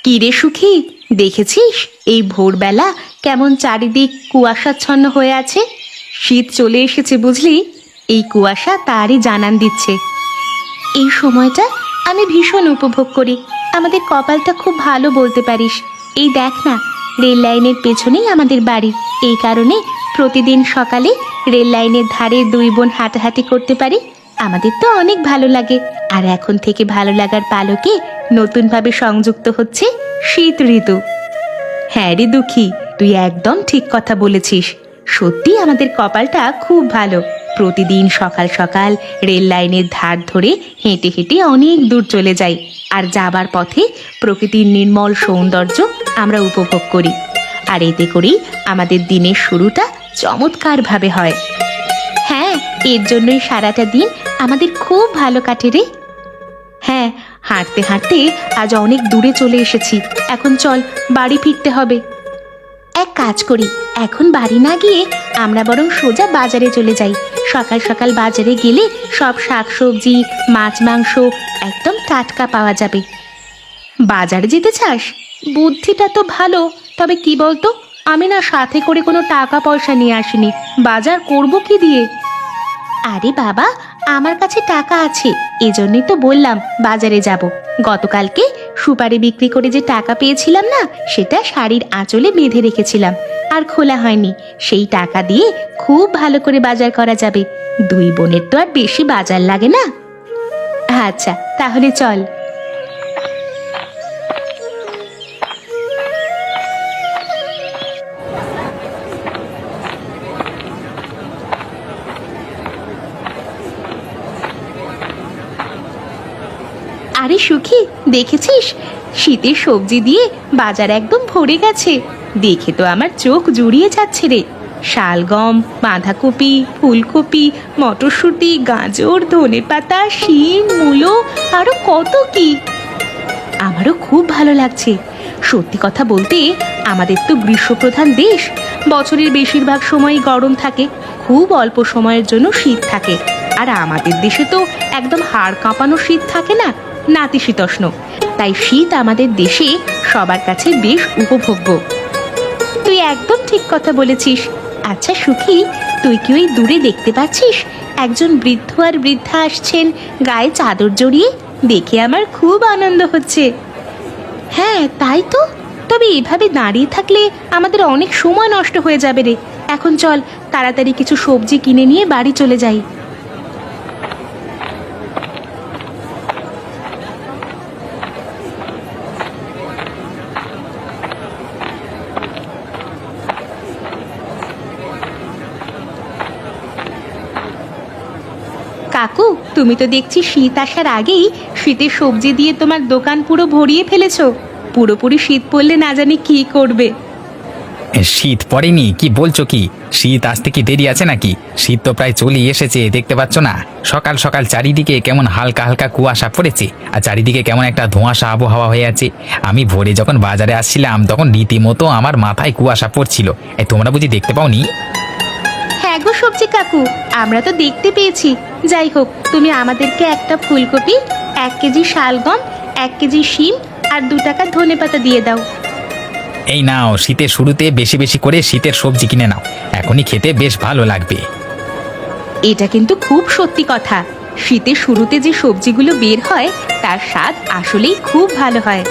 কি রে সুখী, দেখেছিস এই ভোরবেলা কেমন চারিদিক কুয়াশাচ্ছন্ন হয়ে আছে? শীত চলে এসেছে বুঝলি। এই কুয়াশা তারই জানান দিচ্ছে। এই সময়টা আমি ভীষণ উপভোগ করি। আমাদের কপালটা খুব ভালো বলতে পারিস। এই দেখ না, রেল লাইনের পেছনেই আমাদের বাড়ি। এই কারণে প্রতিদিন সকালে রেল লাইনের ধারে দুই বোন হাঁটাহাঁটি করতে পারি। আমাদের তো অনেক ভালো লাগে। আর এখন থেকে ভালো লাগার পালকে নতুনভাবে সংযুক্ত হচ্ছে শীত ঋতু। হ্যাঁ রে দুঃখী, তুই একদম ঠিক কথা বলেছিস। সত্যি আমাদের কপালটা খুব ভালো। প্রতিদিন সকাল সকাল রেল লাইনের ধার ধরে হেঁটে হেঁটে অনেক দূর চলে যাই, আর যাবার পথে প্রকৃতির নির্মল সৌন্দর্য আমরা উপভোগ করি। আর এতে করেই আমাদের দিনের শুরুটা চমৎকার ভাবে হয়। হ্যাঁ, এর জন্যই সারাটা দিন আমাদের খুব ভালো কাটে রে। হ্যাঁ, হাঁটতে হাঁটতে আজ অনেক দূরে চলে এসেছি। এখন চল, বাড়ি ফিরতে হবে। এক কাজ করি, এখন বাড়ি না গিয়ে আমরা বরং সোজা বাজারে চলে যাই। সকাল সকাল বাজারে গেলে সব শাকসবজি, মাছ মাংস একদম টাটকা পাওয়া যাবে। বাজারে যেতে চাস? বুদ্ধিটা তো ভালো, তবে কি বলতো, আমি না সাথে করে কোনো টাকা পয়সা নিয়ে আসিনি। বাজার করব কি দিয়ে? আরে বাবা, আমার কাছে টাকা আছে, এজন্যই তো বললাম বাজারে যাব। গতকালকে সুপারি বিক্রি করে যে টাকা পেয়েছিলাম না, সেটা শাড়ির আঁচলে বেঁধে রেখেছিলাম, আর খোলা হয়নি। সেই টাকা দিয়ে খুব ভালো করে বাজার করা যাবে। দুই বোনের তো আর বেশি বাজার লাগে না। আচ্ছা, তাহলে চল। আরে সুখী, দেখেছিস শীতের সবজি দিয়ে বাজার একদম ভরে গেছে। দেখে তো আমার চোখ জুড়িয়ে যাচ্ছে রে। শালগম, বাঁধাকপি, ফুলকপি, মটরশুঁটি, গাজর, ধনেপাতা, শিম, মূলো, আরো কত কি। আমারও খুব ভালো লাগছে। সত্যি কথা বলতে, আমাদের তো গ্রীষ্মপ্রধান দেশ। বছরের বেশিরভাগ সময়ই গরম থাকে, খুব অল্প সময়ের জন্য শীত থাকে। আর আমাদের দেশে তো একদম হাড় কাঁপানো শীত থাকে না, নাতিশীতোষ্ণ। তাই শীত আমাদের দেশে সবার কাছে বেশ উপভোগ্য। তুই একদম ঠিক কথা বলেছিস। আচ্ছা সুখী, তুই কি ওই দূরে দেখতে পাচ্ছিস একজন বৃদ্ধ আর বৃদ্ধা আসছেন গায়ে চাদর জড়িয়ে? দেখে আমার খুব আনন্দ হচ্ছে। হ্যাঁ তাই তো, তবে এভাবে দাঁড়িয়ে থাকলে আমাদের অনেক সময় নষ্ট হয়ে যাবে রে। এখন চল, তাড়াতাড়ি কিছু সবজি কিনে নিয়ে বাড়ি চলে যাই। কাকু, তুমি তো দেখছি শীত আসার আগেই শীতের সবজি দিয়ে তোমার দোকান পুরো ভরিয়ে ফেলেছো। পুরোপুরি শীত পড়লে না জানি কি করবে। শীত পড়েনি? কি বলছো কি? শীত আসতে কি দেরি আছে নাকি? শীত তো প্রায় চলেই এসেছে, দেখতে পাচ্ছ না? সকাল সকাল চারিদিকে কেমন হালকা হালকা কুয়াশা পড়েছে, আর চারিদিকে কেমন একটা ধোঁয়াশা আবহাওয়া হয়ে আছে। আমি ভোরে যখন বাজারে আসছিলাম তখন রীতিমতো আমার মাথায় কুয়াশা পড়ছিল। তোমরা বুঝি দেখতে পাওনি? হ্যাঁ গো সবজি কাকু, আমরা তো দেখতে পেয়েছি। যাই হোক, তুমি আমাদেরকে একটা ফুলকপি, 1 কেজি শালগম, 1 কেজি শিম আর 2 টাকা ধনেপাতা দিয়ে দাও। এই নাও, শীতের শুরুতে বেশি বেশি করে শীতের সবজি কিনে নাও, এখনই খেতে বেশ ভালো লাগবে। এটা কিন্তু খুব সত্যি কথা। শীতের শুরুতে যে সবজিগুলো বের হয় তার স্বাদ আসলেই খুব ভালো হয়।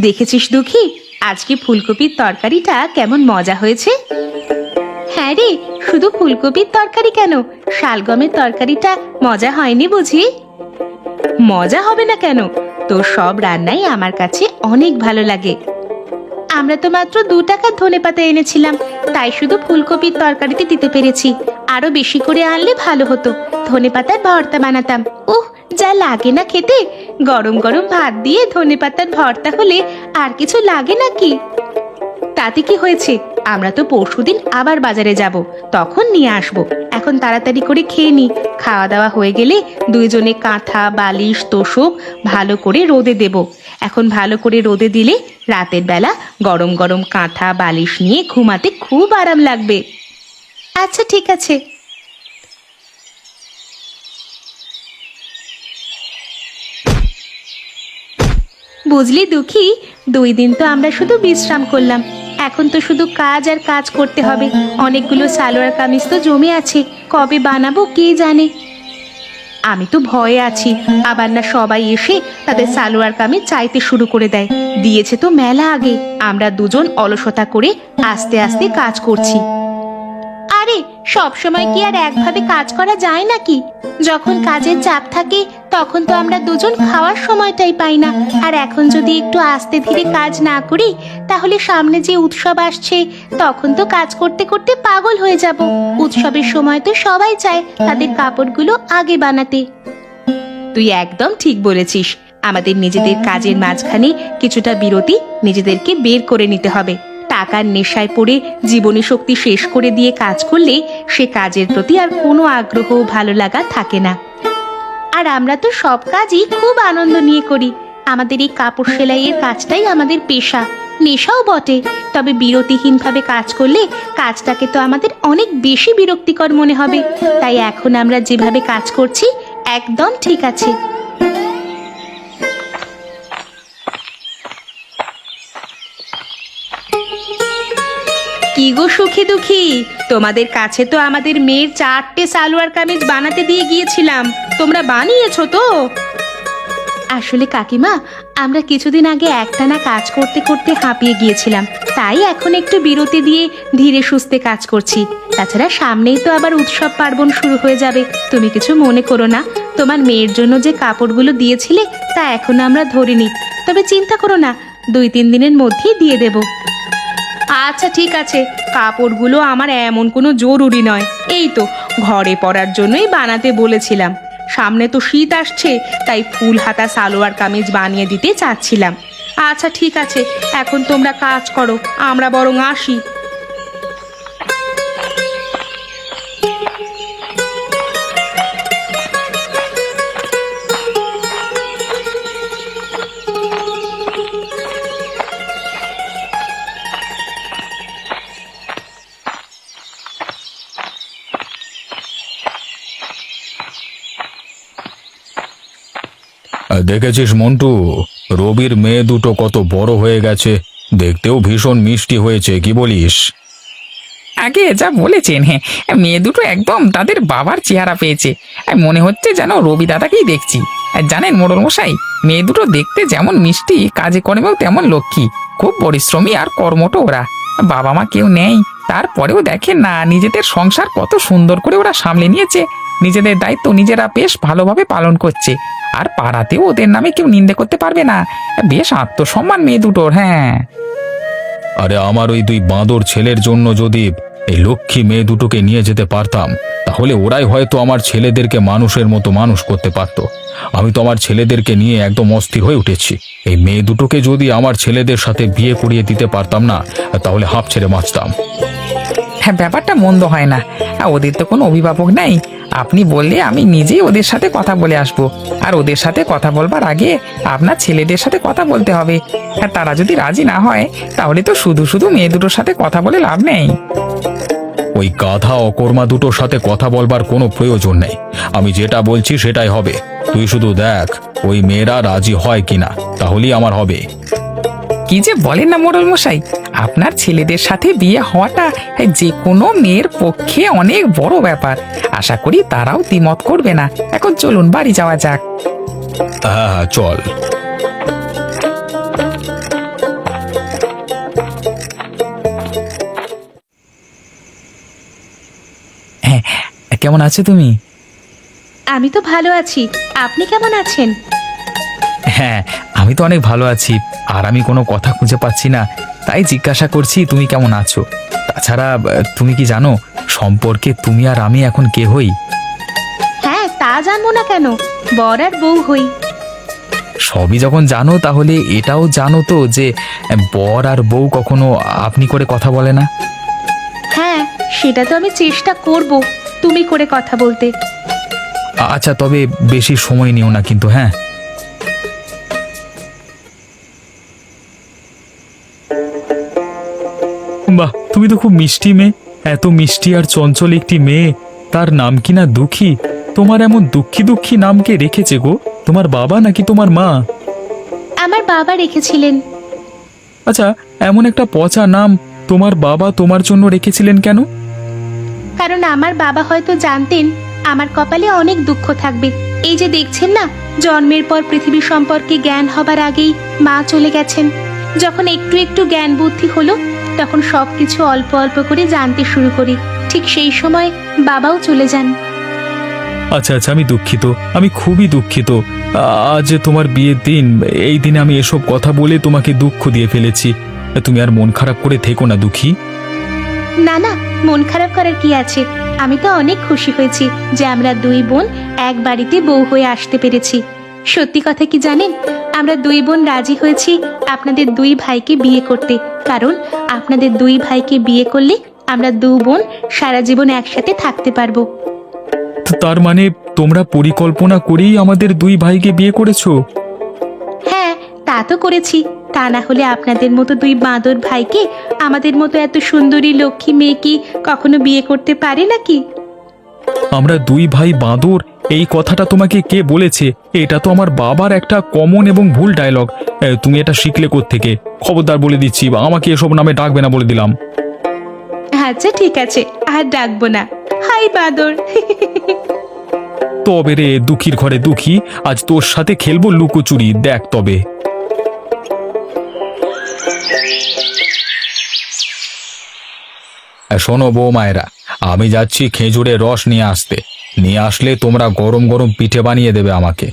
দেখেছিস দুঃখী, আজকে ফুলকপির তরকারিটা কেমন মজা হয়েছে? হ্যাঁ রে, শুধু ফুলকপির তরকারি কেন, শালগমের তরকারিটা মজা হয়নি বুঝি? মজা হবে না কেন? তোর সব রান্নাই আমার কাছে অনেক ভালো লাগে। আমরা তো মাত্র 2 টাকা ধনেপাতা এনেছিলাম, তাই শুধু ফুলকপির তরকারিতে দিতে পেরেছি। আরো বেশি করে আনলে ভালো হতো, ধনেপাতার ভর্তা বানাতাম। উহ, যা লাগে না খেতে। গরম গরম ভাত দিয়ে ধনেপাতার ভর্তা হলে আর কিছু লাগে নাকি? তাতে কি হয়েছে, আমরা তো পরশুদিন আবার বাজারে যাব, তখন নিয়ে আসব। এখন তাড়াতাড়ি করে খেয়ে নি। খাওয়া দাওয়া হয়ে গেলে দুইজনে কাঁথা, বালিশ, তোশক ভালো করে রোদে দেব। এখন ভালো করে রোদে দিলে রাতের বেলা গরম গরম কাঁথা বালিশ নিয়ে ঘুমাতে খুব আরাম লাগবে। আচ্ছা ঠিক আছে। বুঝলি দুঃখী, 2 দিন তো আমরা শুধু বিশ্রাম করলাম, এখন তো শুধু কাজ আর কাজ করতে হবে। অনেকগুলো সালোয়ার কামিজ তো জমে আছে, কবে বানাবো কে জানে। আমি তো ভয়ে আছি, আবার না সবাই এসে তাদের সালোয়ার কামিজ চাইতে শুরু করে দেয়। দিয়েছে তো মেলা আগে, আমরা দুজন অলসতা করে আস্তে আস্তে কাজ করছি। আরে সব সময় কি আর একভাবে কাজ করা যায় নাকি? যখন কাজের চাপ থাকে তখন তো আমরা দুজন খাওয়ার সময়টাই পাই না। আর এখন যদি একটু আস্তে ধীরে কাজ না করি তাহলে সামনে যে উৎসব আসছে তখন তো কাজ করতে করতে পাগল হয়ে যাব। উৎসবের সময় তো সবাই চায় তাদের কাপড়গুলো আগে বানাতে। তুই একদম ঠিক বলেছিস, আমাদের নিজেদের কাজের মাঝখানে কিছুটা বিরতি নিজেদেরকে বের করে নিতে হবে। টাকার নেশায় পড়ে জীবনী শক্তি শেষ করে দিয়ে কাজ করলে সে কাজের প্রতি আর কোনো আগ্রহ ভালো লাগা থাকে না। আর আমরা তো সব কাজই খুব আনন্দ নিয়ে করি। আমাদের এই কাপড় সেলাইয়ের কাজটাই আমাদের পেশা, নেশাও বটে। তবে বিরতিহীনভাবে কাজ করলে কাজটাকে তো আমাদের অনেক বেশি বিরক্তিকর মনে হবে। তাই এখন আমরা যেভাবে কাজ করছি একদম ঠিক আছে। কি গো সুখী দুঃখী, তোমাদের কাছে তো আমাদের মেয়ের 4টে সালোয়ার কামিজ বানাতে দিয়ে গিয়েছিলাম, তোমরা বানিয়েছো তো? আসলে কাকিমা, আমরা কিছুদিন আগে একটানা কাজ করতে করতে হাঁপিয়ে গিয়েছিলাম, তাই এখন একটু বিরতি দিয়ে ধীরে সুস্থে কাজ করছি। তাছাড়া সামনেই তো আবার উৎসব পার্বণ শুরু হয়ে যাবে, তুমি কিছু মনে করো না। তোমার মেয়ের জন্য যে কাপড়গুলো দিয়েছিলে তা এখনো আমরা ধরিনি, তবে চিন্তা করো না, 2-3 দিনের মধ্যেই দিয়ে দেব। আচ্ছা ঠিক আছে, কাপড়গুলো আমার এমন কোনো জরুরি নয়, এই তো ঘরে পরার জন্যই বানাতে বলেছিলাম। সামনে তো শীত আসছে, তাই ফুল হাতা সালোয়ার কামিজ বানিয়ে দিতে চাচ্ছিলাম। আচ্ছা ঠিক আছে, এখন তোমরা কাজ করো, আমরা বরং আসি। দেখেছিস মন্টু, রবির মেয়ে দুটো কত বড় হয়ে গেছে, দেখতেও ভীষণ মিষ্টি হয়েছে, কি বলিস? আগে যা বলেছেন, হ্যাঁ, মেয়ে দুটো একদম তাদের বাবার চেহারা পেয়েছে। মনে হচ্ছে যেন রবি দাদাকেই দেখছি। আর জানেন মোড়ল মশাই, মেয়ে দুটো দেখতে যেমন মিষ্টি, কাজে কর্মেও তেমন লক্ষ্মী, খুব পরিশ্রমী আর কর্মঠ ওরা। বাবা মা কেউ নেই, তারপরেও দেখেন না নিজেদের সংসার কত সুন্দর করে ওরা সামলে নিয়েছে। নিজেদের দায়িত্ব নিজেরা বেশ ভালোভাবে পালন করছে, আর পাড়াতেও ওদের নামে কেউ নিন্দে করতে পারবে না। বেশ আত্মসম্মান মেয়ে দুটোর। হ্যাঁ, আরে আমার ওই 2 বাঁদর ছেলের জন্য যদি এই লক্ষ্মী মেয়ে দুটোকে নিয়ে যেতে পারতাম, তাহলে ওরাই হয়তো আমার ছেলেদেরকে মানুষের মতো মানুষ করতে পারত। আমি তো আমার ছেলেদেরকে নিয়ে একদম অস্থির হয়ে উঠেছি। এই মেয়ে দুটোকে যদি আমার ছেলেদের সাথে বিয়ে করিয়ে দিতে পারতাম না, তাহলে হাঁপ ছেড়ে বাঁচতাম। হ্যাঁ, ব্যাপারটা মন্দ হয় না। ওদের তো কোনো অভিভাবক নেই, আপনি বললে আমি নিজেই ওদের সাথে কথা বলে আসবো। আর ওদের সাথে কথা বলবার আগে আপনার ছেলেদের সাথে কথা বলতে হবে। আর তারা যদি রাজি না হয় তাহলে তো শুধু শুধু মেয়ে দুটোর সাথে কথা বলে লাভ নেই। ওই গাধা অকর্মা দুটোর সাথে কথা বলবার কোনো প্রয়োজন নেই। আমি যেটা বলছি সেটাই হবে। তুই শুধু দেখ ওই মেয়েরা রাজি হয় কিনা, তাহলেই আমার হবে। কি যে বলেন না মোড়ল মশাই, আপনার ছেলেদের সাথে বিয়ে হওয়াটা যে কোনো মেয়ের পক্ষে অনেক বড় ব্যাপার। আশা করি তারাও দ্বিমত করবে না। এখন চলুন বাড়ি যাওয়া যাক। হ্যাঁ হ্যাঁ, চল। হ্যাঁ, কেমন আছো তুমি? আমি তো ভালো আছি, আপনি কেমন আছেন? হ্যাঁ, আমি তো অনেক ভালো আছি। আর আমি কোনো কথা খুঁজে পাচ্ছি না, তাই জিজ্ঞাসা করছি তুমি কেমন আছো। তাছাড়া তুমি কি জানো সম্পর্কে তুমি আর আমি এখন কে হই? হ্যাঁ, তা জানবো না কেন, বর আর বউ হই। সবই যখন জানো তাহলে এটাও জানো তো যে বর আর বউ কখনো আপনি করে কথা বলে না। হ্যাঁ, সেটা তো আমি চেষ্টা করব তুমি করে কথা বলতে। আচ্ছা, তবে বেশি সময় নিও না কিন্তু। হ্যাঁ, বাহ, তুমি তো খুব মিষ্টি মেয়ে। এত মিষ্টি আর চঞ্চল একটি মেয়ে, তার নাম কি না দুঃখী। তোমার এমন দুঃখী দুঃখী নাম কে রেখেছে গো? তোমার বাবা নাকি তোমার মা? আমার বাবা রেখেছিলেন। আচ্ছা, এমন একটা পচা নাম তোমার বাবা তোমার জন্য রেখেছিলেন কেন? কারণ আমার বাবা হয়তো জানতেন আমার কপালে অনেক দুঃখ থাকবে। এই যে দেখছেন না, জন্মের পর পৃথিবী সম্পর্কে জ্ঞান হবার আগেই মা চলে গেছেন। যখন একটু একটু জ্ঞান বুদ্ধি হলো, তখন সবকিছু অল্প অল্প করে জানতে শুরু করি। ঠিক সেই সময় বাবাও চলে যান। আচ্ছা আচ্ছা, আমি দুঃখিত, আমি খুবই দুঃখিত। আজ তোমার বিয়ের দিন, এই দিনে আমি এসব কথা বলে তোমাকে দুঃখ দিয়ে ফেলেছি। তুমি আর মন খারাপ করে থেকো না দুঃখী। না না, মন খারাপ করার কি আছে? আমি তো অনেক খুশি হয়েছি যে আমরা দুই বোন এক বাড়িতে বউ হয়ে আসতে পেরেছি। সত্যি কথা কি জানেন, আমরা দুই বোন রাজি হয়েছি আপনাদের দুই ভাইকে বিয়ে করতে। কারণ আপনাদের দুই ভাইকে বিয়ে করলে আমরা দু বোন সারা জীবন একসাথে থাকতে পারবো। তো তার মানে তোমরা পরিকল্পনা করেই আমাদের দুই ভাইকে বিয়ে করেছো? হ্যাঁ, তা তো করেছি। তা না হলে আপনাদের মতো দুই বাঁদর ভাইকে আমাদের মতো এত সুন্দরী লক্ষ্মী মেয়ে কি কখনো বিয়ে করতে পারে নাকি? আমরা দুই ভাই বাঁদর, এই কথাটা তোমাকে কে বলেছে? এটা তো আমার বাবার একটা কমন এবং ভুল ডায়লগ। তুমি এটা শিখলে কোত্থেকে? খবরদার বলে দিচ্ছি, আমাকে এসব নামে ডাকবে না বলে দিলাম। আচ্ছা ঠিক আছে, আর ডাকবো না। হাই বাঁদর। তবে রে দুঃখীর ঘরে দুঃখী, আজ তোর সাথে খেলবো লুকোচুরি, দেখ তবে। শোনো বৌমায়েরা, আমি যাচ্ছি খেজুরের রস নিয়ে আসতে। নিয়ে আসলে তোমরা গরম গরম পিঠে বানিয়ে দেবে আমাকে।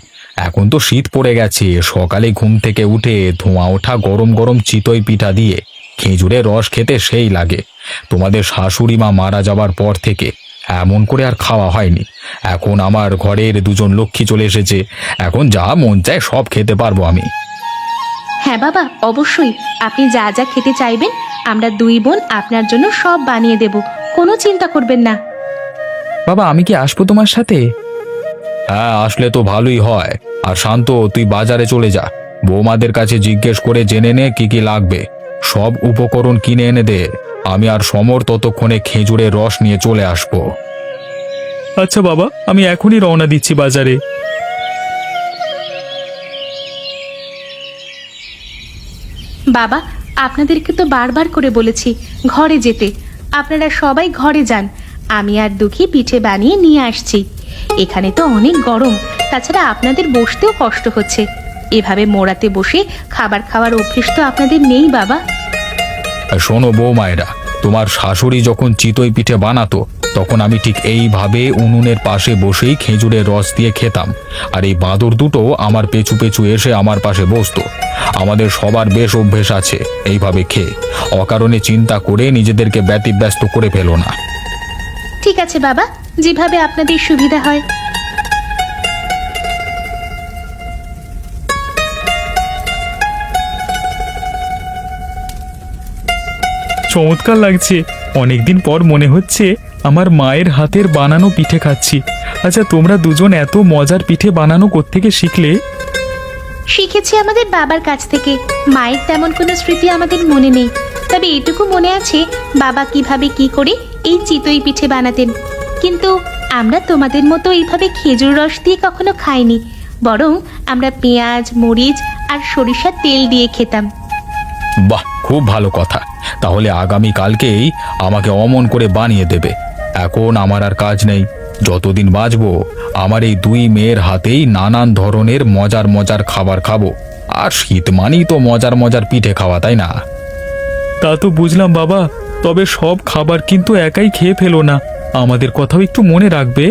এখন তো শীত পড়ে গেছে, সকালে ঘুম থেকে উঠে ধোঁয়া ওঠা গরম গরম চিতই পিঠা দিয়ে খেজুরের রস খেতে সেই লাগে। তোমাদের শাশুড়ি মা মারা যাবার পর থেকে এমন করে আর খাওয়া হয়নি। এখন আমার ঘরের দুজন লক্ষ্মী চলে এসেছে, এখন যা মন চায় সব খেতে পারবো আমি। হ্যাঁ বাবা, অবশ্যই। আপনি যা যা খেতে চাইবেন আমরা দুই বোন আপনার জন্য সব বানিয়ে দেব, কোনো চিন্তা করবেন না। বাবা, আমি কি আসবো তোমার সাথে? হ্যাঁ, আসলে তো ভালোই হয়। আর শান্ত, তুই বাজারে চলে যা, বৌমাদের কাছে জিজ্ঞেস করে জেনে নে কি কি লাগবে। সব উপকরণ কিনে এনে দে। আমি আর সমর ততক্ষণে খেজুরের রস নিয়ে চলে আসবো। আচ্ছা বাবা, আমি এখনই রওনা দিচ্ছি বাজারে। বাবা, আপনাদেরকে তো বারবার করে বলেছি ঘরে যেতে। আপনারা সবাই ঘরে যান, আমি আর দুঃখী পিঠে বানিয়ে নিয়ে আসছি। এখানে তো অনেক গরম, তাছাড়া আপনাদের বসতেও কষ্ট হচ্ছে। এভাবে মোড়াতে বসে খাবার খাওয়ার অভ্যেস তো আপনাদের নেই বাবা। শোনো বৌমায়েরা, তোমার শাশুড়ি যখন চিতই পিঠে বানাতো তখন আমি ঠিক এইভাবে উনুনের পাশে বসেই খেজুরের রস দিয়ে খেতাম। আর এই বাঁদর দুটো আমার পেছু পেছু এসে আমার পাশে বসতো। আমাদের সবার বেশ অভ্যেস আছে এইভাবে খেয়ে। অকারণে চিন্তা করে নিজেদেরকে ব্যতিব্যস্ত করে ফেলো না। ঠিক আছে বাবা, যেভাবে আপনাদের সুবিধা হয়। চমৎকার লাগছে, অনেকদিন পর মনে হচ্ছে আমার মায়ের হাতের বানানো পিঠে খাচ্ছি। আচ্ছা, তোমরা দুজন এত মজার পিঠে বানানো কোত্থেকে শিখলে? শিখেছি আমাদের বাবার কাছ থেকে। মায়ের তেমন কোনো স্মৃতি আমাদের মনে নেই, তবে এটুকু মনে আছে বাবা কিভাবে কি করে এই চিতই পিঠে বানাতেন। কিন্তু আমরা তোমাদের মতো এইভাবে খেজুর রস দিয়ে কখনো খাইনি, বরং আমরা পেঁয়াজ, মরিচ আর সরিষার তেল দিয়ে খেতাম। বাহ, খুব ভালো কথা। তাহলে আগামী কালকেই আমাকে অমন করে বানিয়ে দেবে। এখন আমার আর কাজ নেই, যতদিন বাঁচবো আমার এই দুই মেয়ের হাতেই নানান ধরনের মজার মজার খাবার খাবো। আর শীত মানেই তো মজার মজার পিঠে খাওয়া, তাই না? তা তো বুঝলাম বাবা, তবে সব খাবার কিন্তু একাই খেয়ে ফেলো না, আমাদের কথাও একটু মনে রাখবে।